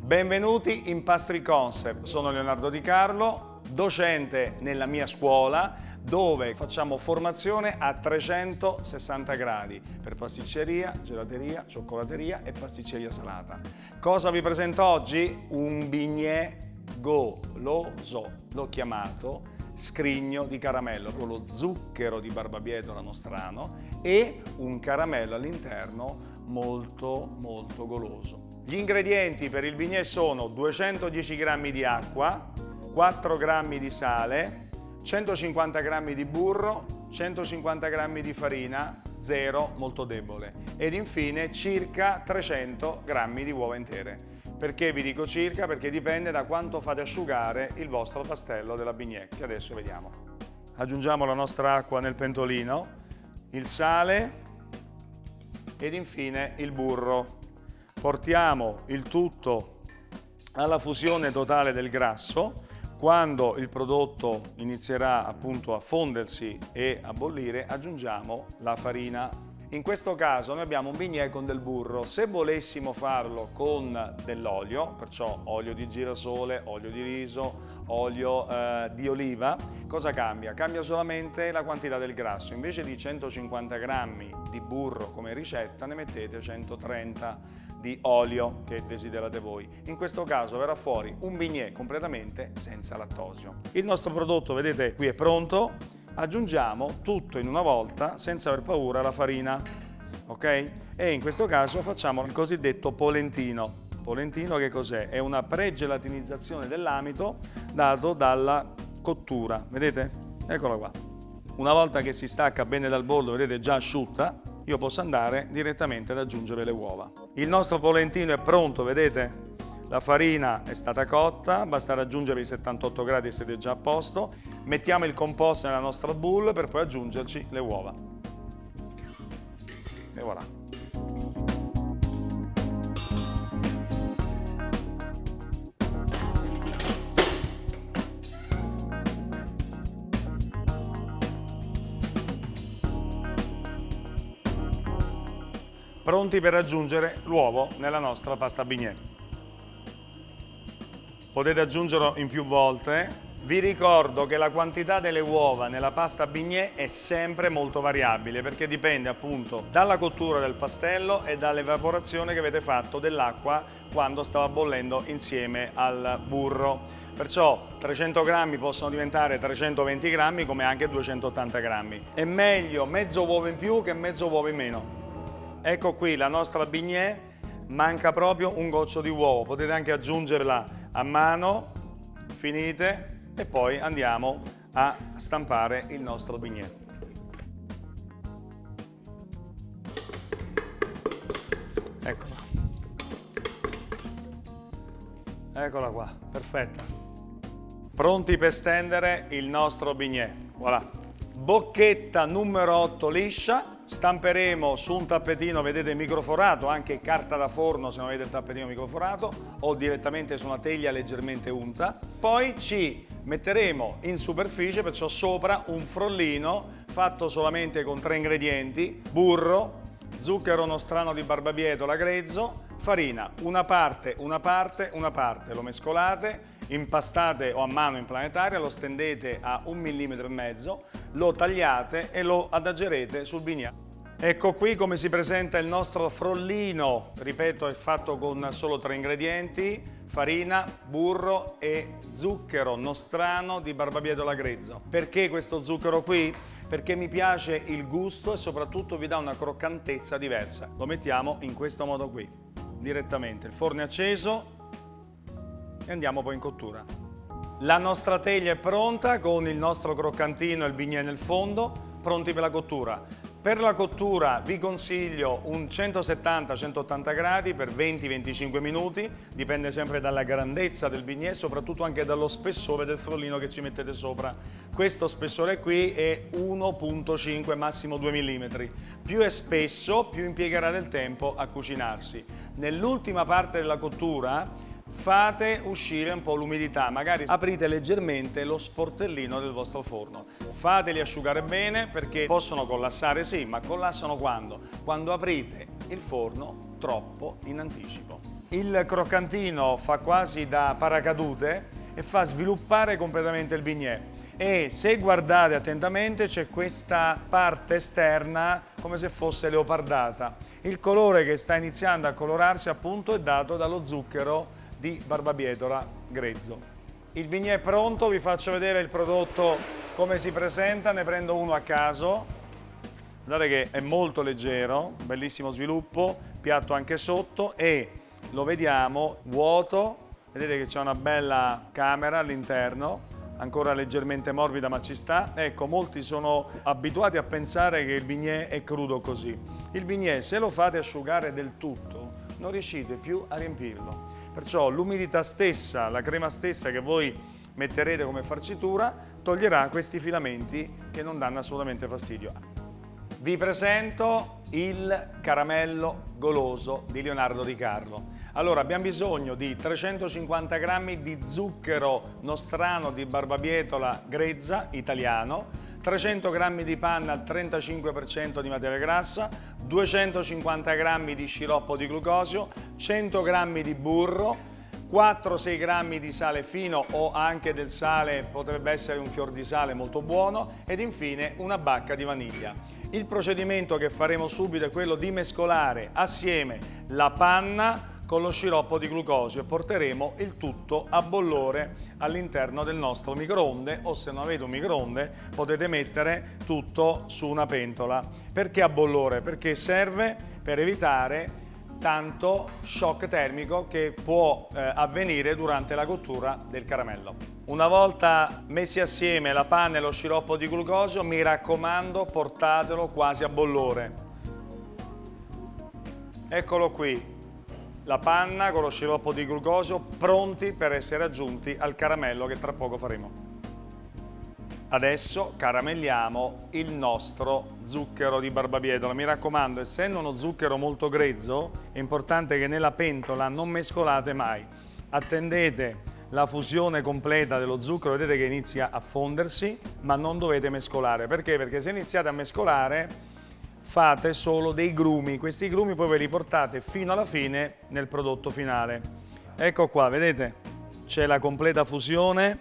Benvenuti in Pastry Concept, sono Leonardo Di Carlo, docente nella mia scuola dove facciamo formazione a 360 gradi per pasticceria, gelateria, cioccolateria e pasticceria salata. Cosa vi presento oggi? Un bignè goloso, l'ho chiamato scrigno di caramello con lo zucchero di barbabietola nostrano e un caramello all'interno molto goloso. Gli ingredienti per il bignè sono 210 g di acqua, 4 g di sale, 150 g di burro, 150 g di farina, zero, molto debole, ed infine circa 300 g di uova intere. Perché vi dico circa? Perché dipende da quanto fate asciugare il vostro pastello della bignè, che adesso vediamo. Aggiungiamo la nostra acqua nel pentolino, il sale ed infine il burro. Portiamo il tutto alla fusione totale del grasso. Quando il prodotto inizierà appunto a fondersi e a bollire, aggiungiamo la farina. In questo caso noi abbiamo un bignè con del burro. Se volessimo farlo con dell'olio, perciò olio di girasole, olio di riso, olio di oliva, cosa cambia? Cambia solamente la quantità del grasso. Invece di 150 g di burro come ricetta, ne mettete 130 di olio che desiderate voi. In questo caso verrà fuori un bignè completamente senza lattosio. Il nostro prodotto, vedete, qui è pronto. Aggiungiamo tutto in una volta senza aver paura alla farina, ok? E in questo caso facciamo il cosiddetto polentino. Polentino che cos'è? È una pregelatinizzazione dell'amido dato dalla cottura, vedete? Eccola qua. Una volta che si stacca bene dal bollo, vedete già asciutta, io posso andare direttamente ad aggiungere le uova. Il nostro polentino è pronto, vedete? La farina è stata cotta, basta raggiungere i 78 gradi e siete già a posto. Mettiamo il composto nella nostra boule per poi aggiungerci le uova. E voilà. Pronti per aggiungere l'uovo nella nostra pasta bignè. Potete aggiungerlo in più volte. Vi ricordo che la quantità delle uova nella pasta bignè è sempre molto variabile perché dipende appunto dalla cottura del pastello e dall'evaporazione che avete fatto dell'acqua quando stava bollendo insieme al burro. Perciò 300 grammi possono diventare 320 grammi come anche 280 grammi. È meglio mezzo uovo in più che mezzo uovo in meno. Ecco qui la nostra bignè, manca proprio un goccio di uovo, potete anche aggiungerla a mano, finite e poi andiamo a stampare il nostro bignè. Eccola. Eccola qua, perfetta. Pronti per stendere il nostro bignè. Voilà. Bocchetta numero 8 liscia. Stamperemo su un tappetino, vedete, microforato, anche carta da forno se non avete il tappetino microforato, o direttamente su una teglia leggermente unta. Poi ci metteremo in superficie, perciò sopra, un frollino fatto solamente con 3 ingredienti: burro, zucchero nostrano di barbabietola grezzo, farina, una parte, lo mescolate, impastate o a mano in planetaria, lo stendete a 1,5 mm, lo tagliate e lo adagerete sul bignè. Ecco qui come si presenta il nostro frollino, ripeto, è fatto con solo 3 ingredienti: farina, burro e zucchero nostrano di barbabietola grezzo. Perché questo zucchero qui? Perché mi piace il gusto e soprattutto vi dà una croccantezza diversa. Lo mettiamo in questo modo qui, direttamente. Il forno è acceso e andiamo poi in cottura. La nostra teglia è pronta con il nostro croccantino e il bignè nel fondo, pronti per la cottura. Per la cottura vi consiglio un 170-180 gradi per 20-25 minuti, dipende sempre dalla grandezza del bignè e soprattutto anche dallo spessore del frollino che ci mettete sopra. Questo spessore qui è 1,5 massimo 2 mm. Più è spesso, più impiegherà del tempo a cucinarsi. Nell'ultima parte della cottura fate uscire un po' l'umidità, magari aprite leggermente lo sportellino del vostro forno. Fateli asciugare bene perché possono collassare, sì, ma collassano quando? Quando aprite il forno troppo in anticipo. Il croccantino fa quasi da paracadute e fa sviluppare completamente il bignè. E se guardate attentamente c'è questa parte esterna come se fosse leopardata. Il colore che sta iniziando a colorarsi appunto è dato dallo zucchero di barbabietola grezzo. Il bignè è pronto, vi faccio vedere il prodotto come si presenta, ne prendo uno a caso. Guardate che è molto leggero, bellissimo sviluppo, piatto anche sotto e lo vediamo vuoto, vedete che c'è una bella camera all'interno, ancora leggermente morbida ma ci sta. Ecco, molti sono abituati a pensare che il bignè è crudo così. Il bignè, se lo fate asciugare del tutto, non riuscite più a riempirlo. Perciò l'umidità stessa, la crema stessa che voi metterete come farcitura, toglierà questi filamenti che non danno assolutamente fastidio. Vi presento il caramello goloso di Leonardo Di Carlo. Allora, abbiamo bisogno di 350 grammi di zucchero nostrano di barbabietola grezza italiano, 300 grammi di panna al 35% di materia grassa, 250 grammi di sciroppo di glucosio, 100 grammi di burro, 4-6 grammi di sale fino o anche del sale, potrebbe essere un fior di sale molto buono, ed infine una bacca di vaniglia. Il procedimento che faremo subito è quello di mescolare assieme la panna con lo sciroppo di glucosio e porteremo il tutto a bollore all'interno del nostro microonde, o se non avete un microonde potete mettere tutto su una pentola. Perché a bollore? Perché serve per evitare tanto shock termico che può avvenire durante la cottura del caramello. Una volta messi assieme la panna e lo sciroppo di glucosio, mi raccomando, portatelo quasi a bollore. Eccolo qui, la panna con lo sciroppo di glucosio pronti per essere aggiunti al caramello che tra poco faremo. Adesso caramelliamo il nostro zucchero di barbabietola. Mi raccomando, essendo uno zucchero molto grezzo, è importante che nella pentola non mescolate mai. Attendete la fusione completa dello zucchero, vedete che inizia a fondersi, ma non dovete mescolare. Perché? Perché se iniziate a mescolare fate solo dei grumi. Questi grumi poi ve li portate fino alla fine nel prodotto finale. Ecco qua, vedete? C'è la completa fusione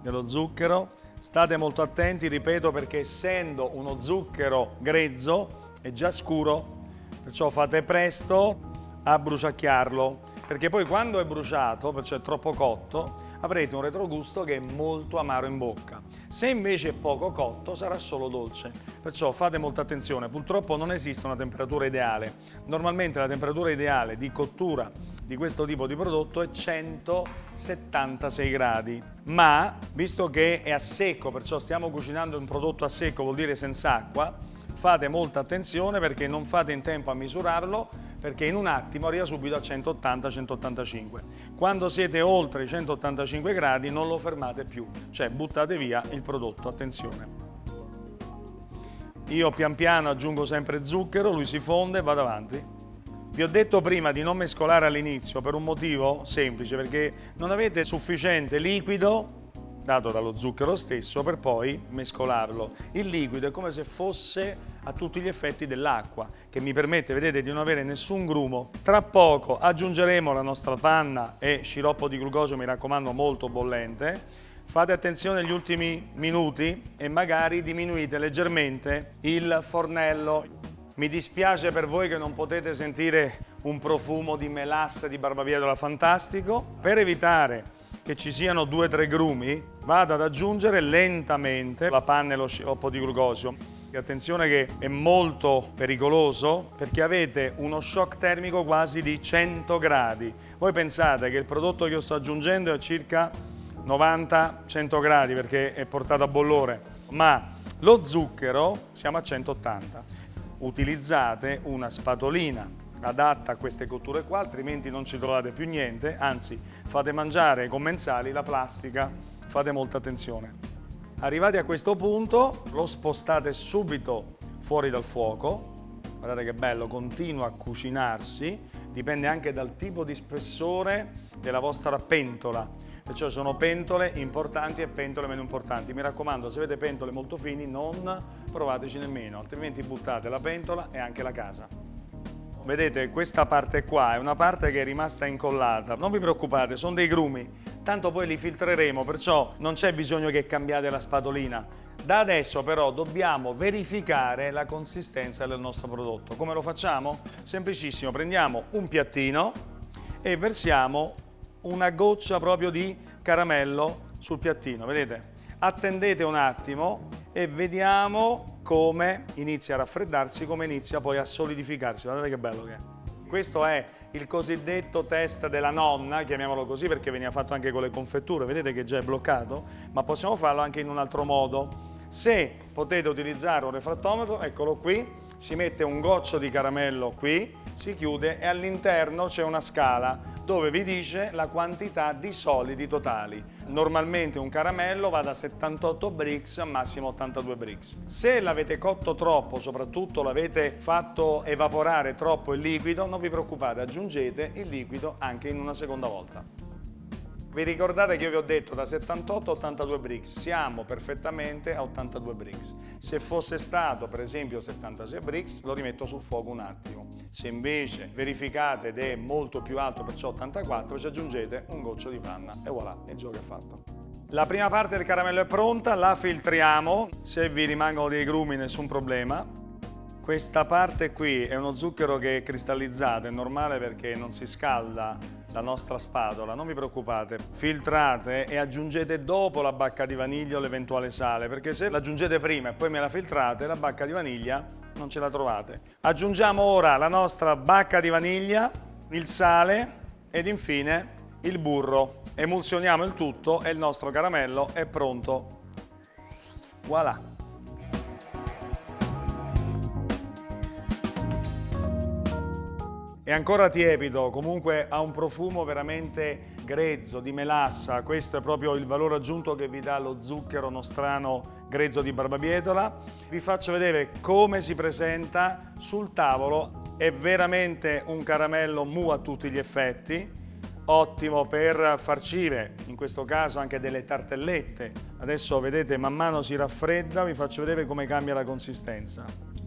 dello zucchero. State molto attenti, ripeto, perché essendo uno zucchero grezzo è già scuro, perciò fate presto a bruciacchiarlo, perché poi quando è bruciato, perciò è troppo cotto, avrete un retrogusto che è molto amaro in bocca. Se invece è poco cotto sarà solo dolce, perciò fate molta attenzione. Purtroppo non esiste una temperatura ideale. Normalmente la temperatura ideale di cottura di questo tipo di prodotto è 176 gradi, ma visto che è a secco, perciò stiamo cucinando un prodotto a secco, vuol dire senza acqua, fate molta attenzione perché non fate in tempo a misurarlo, perché in un attimo arriva subito a 180-185. Quando siete oltre i 185 gradi non lo fermate più, cioè buttate via il prodotto, attenzione. Io pian piano aggiungo sempre zucchero, lui si fonde e vado avanti. Vi ho detto prima di non mescolare all'inizio per un motivo semplice, perché non avete sufficiente liquido dato dallo zucchero stesso per poi mescolarlo. Il liquido è come se fosse a tutti gli effetti dell'acqua, che mi permette, vedete, di non avere nessun grumo. Tra poco aggiungeremo la nostra panna e sciroppo di glucosio, mi raccomando, molto bollente. Fate attenzione agli ultimi minuti e magari diminuite leggermente il fornello. Mi dispiace per voi che non potete sentire un profumo di melassa di barbabietola fantastico. Per evitare che ci siano 2-3 grumi, vado ad aggiungere lentamente la panna e lo sciroppo di glucosio. Attenzione che è molto pericoloso perché avete uno shock termico quasi di 100 gradi. Voi pensate che il prodotto che io sto aggiungendo è a circa 90-100 gradi perché è portato a bollore, ma lo zucchero siamo a 180. Utilizzate una spatolina adatta a queste cotture qua, altrimenti non ci trovate più niente, anzi fate mangiare ai commensali la plastica, fate molta attenzione. Arrivati a questo punto lo spostate subito fuori dal fuoco, guardate che bello, continua a cucinarsi, dipende anche dal tipo di spessore della vostra pentola. Perciò sono pentole importanti e pentole meno importanti. Mi raccomando, se avete pentole molto fini non provateci nemmeno, altrimenti buttate la pentola e anche la casa. Vedete, questa parte qua è una parte che è rimasta incollata. Non vi preoccupate, sono dei grumi, tanto poi li filtreremo, perciò non c'è bisogno che cambiate la spatolina. Da adesso però dobbiamo verificare la consistenza del nostro prodotto. Come lo facciamo? Semplicissimo, prendiamo un piattino e versiamo una goccia proprio di caramello sul piattino, vedete? Attendete un attimo e vediamo come inizia a raffreddarsi, come inizia poi a solidificarsi. Guardate che bello che è. Questo è il cosiddetto test della nonna, chiamiamolo così perché veniva fatto anche con le confetture, vedete che già è bloccato, ma possiamo farlo anche in un altro modo. Se potete utilizzare un refrattometro, eccolo qui, si mette un goccio di caramello qui, si chiude e all'interno c'è una scala dove vi dice la quantità di solidi totali. Normalmente un caramello va da 78 Brix a massimo 82 Brix. Se l'avete cotto troppo, soprattutto l'avete fatto evaporare troppo il liquido, non vi preoccupate, aggiungete il liquido anche in una seconda volta. Vi ricordate che io vi ho detto da 78 a 82 Brix, siamo perfettamente a 82 Brix. Se fosse stato per esempio 76 Brix lo rimetto sul fuoco un attimo. Se invece verificate ed è molto più alto, perciò 84, ci aggiungete un goccio di panna e voilà, il gioco è fatto. La prima parte del caramello è pronta, la filtriamo, se vi rimangono dei grumi nessun problema. Questa parte qui è uno zucchero che è cristallizzato, è normale perché non si scalda la nostra spatola, non vi preoccupate. Filtrate e aggiungete dopo la bacca di vaniglia o l'eventuale sale, perché se l'aggiungete prima e poi me la filtrate, la bacca di vaniglia non ce la trovate. Aggiungiamo ora la nostra bacca di vaniglia, il sale ed infine il burro. Emulsioniamo il tutto e il nostro caramello è pronto. Voilà! È ancora tiepido, comunque ha un profumo veramente grezzo, di melassa. Questo è proprio il valore aggiunto che vi dà lo zucchero nostrano grezzo di barbabietola. Vi faccio vedere come si presenta sul tavolo. È veramente un caramello mou a tutti gli effetti, ottimo per farcire, in questo caso anche delle tartellette. Adesso vedete, man mano si raffredda, vi faccio vedere come cambia la consistenza.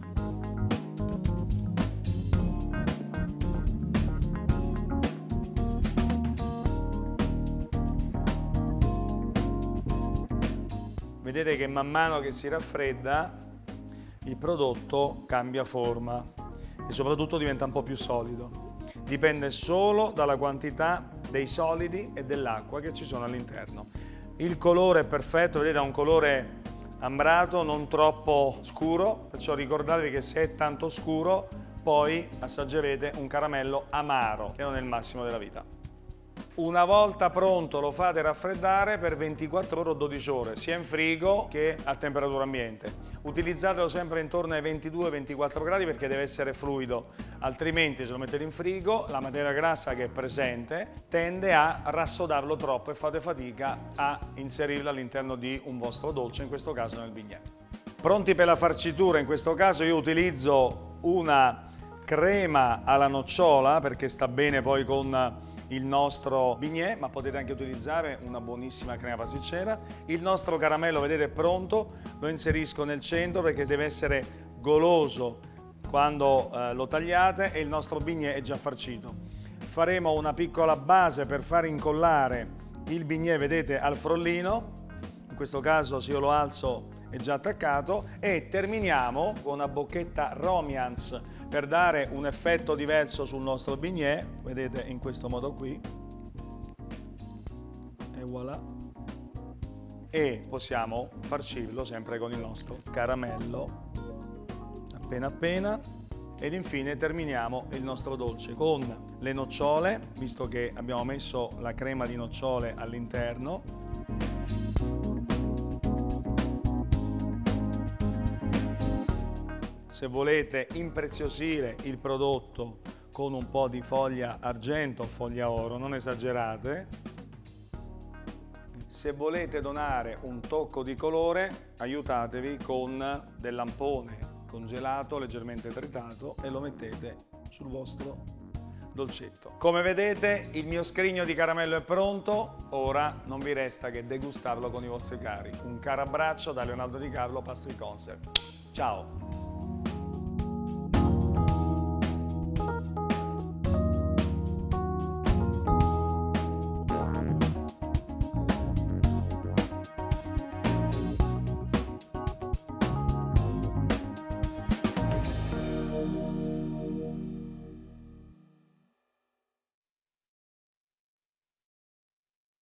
Vedete che man mano che si raffredda il prodotto cambia forma e soprattutto diventa un po' più solido. Dipende solo dalla quantità dei solidi e dell'acqua che ci sono all'interno. Il colore è perfetto, vedete, ha un colore ambrato, non troppo scuro, perciò ricordatevi che se è tanto scuro poi assaggerete un caramello amaro, che non è il massimo della vita. Una volta pronto lo fate raffreddare per 24 ore o 12 ore, sia in frigo che a temperatura ambiente. Utilizzatelo sempre intorno ai 22-24 gradi perché deve essere fluido, altrimenti se lo mettete in frigo la materia grassa che è presente tende a rassodarlo troppo e fate fatica a inserirlo all'interno di un vostro dolce, in questo caso nel bignè. Pronti per la farcitura, in questo caso io utilizzo una crema alla nocciola perché sta bene poi con il nostro bignè, ma potete anche utilizzare una buonissima crema pasticcera. Il nostro caramello, vedete, è pronto, lo inserisco nel centro perché deve essere goloso quando lo tagliate e il nostro bignè è già farcito. Faremo una piccola base per far incollare il bignè, vedete, al frollino. In questo caso se io lo alzo è già attaccato e terminiamo con una bocchetta Romians per dare un effetto diverso sul nostro bignè, vedete, in questo modo qui, e voilà, e possiamo farcirlo sempre con il nostro caramello appena appena ed infine terminiamo il nostro dolce con le nocciole, visto che abbiamo messo la crema di nocciole all'interno. Se volete impreziosire il prodotto con un po' di foglia argento o foglia oro, non esagerate. Se volete donare un tocco di colore, aiutatevi con del lampone congelato, leggermente tritato, e lo mettete sul vostro dolcetto. Come vedete, il mio scrigno di caramello è pronto, ora non vi resta che degustarlo con i vostri cari. Un caro abbraccio da Leonardo Di Carlo, Pastry Concept. Ciao!